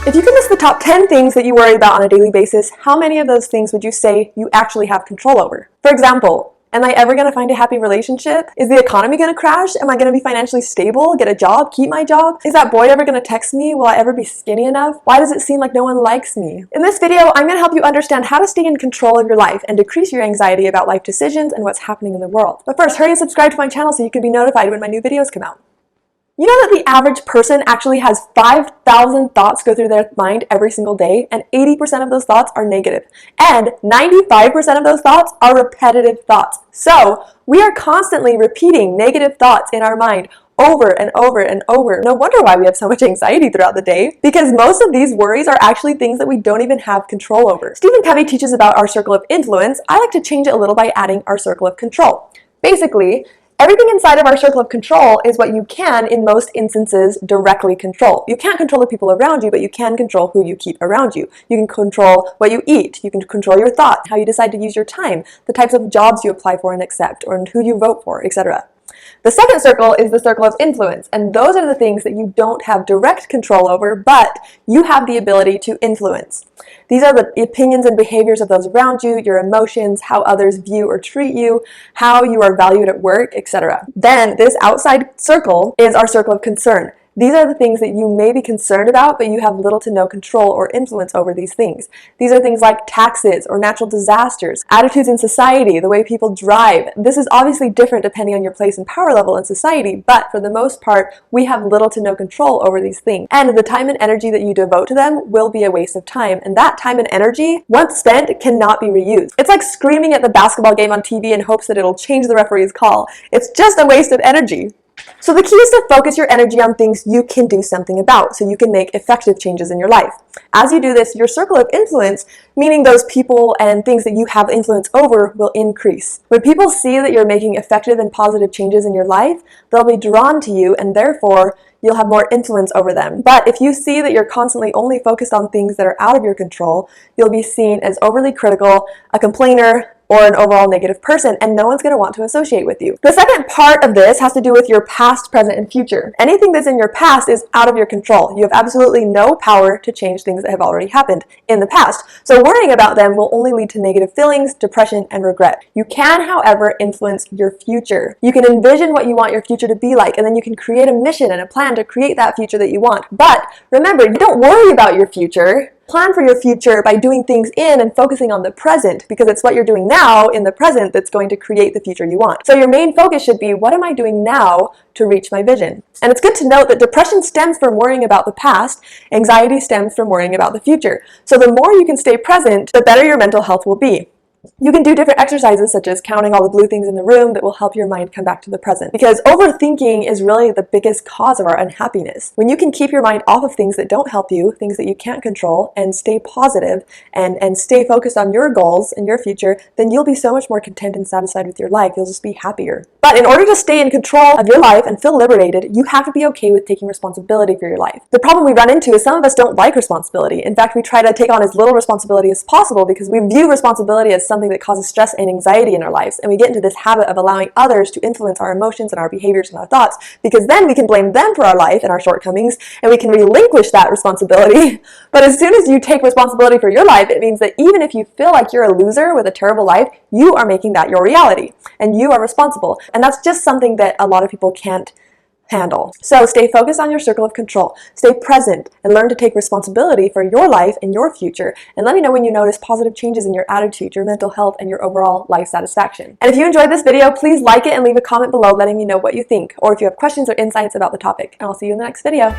If you could list the top 10 things that you worry about on a daily basis, how many of those things would you say you actually have control over? For example, am I ever going to find a happy relationship? Is the economy going to crash? Am I going to be financially stable, get a job, keep my job? Is that boy ever going to text me? Will I ever be skinny enough? Why does it seem like no one likes me? In this video, I'm going to help you understand how to stay in control of your life and decrease your anxiety about life decisions and what's happening in the world. But first, hurry and subscribe to my channel so you can be notified when my new videos come out. You know that the average person actually has 5,000 thoughts go through their mind every single day, and 80% of those thoughts are negative. And 95% of those thoughts are repetitive thoughts. So we are constantly repeating negative thoughts in our mind over and over and over. No wonder why we have so much anxiety throughout the day, because most of these worries are actually things that we don't even have control over. Stephen Covey teaches about our circle of influence. I like to change it a little by adding our circle of control. Basically, everything inside of our circle of control is what you can, in most instances, directly control. You can't control the people around you, but you can control who you keep around you. You can control what you eat. You can control your thoughts, how you decide to use your time, the types of jobs you apply for and accept, or who you vote for, etc. The second circle is the circle of influence, and those are the things that you don't have direct control over, but you have the ability to influence. These are the opinions and behaviors of those around you, your emotions, how others view or treat you, how you are valued at work, etc. Then this outside circle is our circle of concern. These are the things that you may be concerned about, but you have little to no control or influence over these things. These are things like taxes or natural disasters, attitudes in society, the way people drive. This is obviously different depending on your place and power level in society, but for the most part, we have little to no control over these things. And the time and energy that you devote to them will be a waste of time. And that time and energy, once spent, cannot be reused. It's like screaming at the basketball game on TV in hopes that it'll change the referee's call. It's just a waste of energy. So the key is to focus your energy on things you can do something about, so you can make effective changes in your life. As you do this, your circle of influence, meaning those people and things that you have influence over, will increase. When people see that you're making effective and positive changes in your life, they'll be drawn to you, and therefore you'll have more influence over them. But if you see that you're constantly only focused on things that are out of your control, you'll be seen as overly critical, a complainer, or an overall negative person, and no one's going to want to associate with you. The second part of this has to do with your past, present, and future. Anything that's in your past is out of your control. You have absolutely no power to change things that have already happened in the past. So worrying about them will only lead to negative feelings, depression, and regret. You can, however, influence your future. You can envision what you want your future to be like, and then you can create a mission and a plan to create that future that you want. But remember, you don't worry about your future. Plan for your future by doing things in and focusing on the present, because it's what you're doing now in the present that's going to create the future you want. So your main focus should be, what am I doing now to reach my vision? And it's good to note that depression stems from worrying about the past, anxiety stems from worrying about the future. So the more you can stay present, the better your mental health will be. You can do different exercises such as counting all the blue things in the room that will help your mind come back to the present. Because overthinking is really the biggest cause of our unhappiness. When you can keep your mind off of things that don't help you, things that you can't control, and stay positive and stay focused on your goals and your future, then you'll be so much more content and satisfied with your life. You'll just be happier. But in order to stay in control of your life and feel liberated, you have to be okay with taking responsibility for your life. The problem we run into is some of us don't like responsibility. In fact, we try to take on as little responsibility as possible because we view responsibility as something that causes stress and anxiety in our lives, and we get into this habit of allowing others to influence our emotions and our behaviors and our thoughts, because then we can blame them for our life and our shortcomings, and we can relinquish that responsibility. But as soon as you take responsibility for your life, it means that even if you feel like you're a loser with a terrible life, you are making that your reality, and you are responsible. And that's just something that a lot of people can't handle. So stay focused on your circle of control, stay present, and learn to take responsibility for your life and your future. And let me know when you notice positive changes in your attitude, your mental health, and your overall life satisfaction. And if you enjoyed this video, please like it and leave a comment below letting me know what you think, or if you have questions or insights about the topic. And I'll see you in the next video.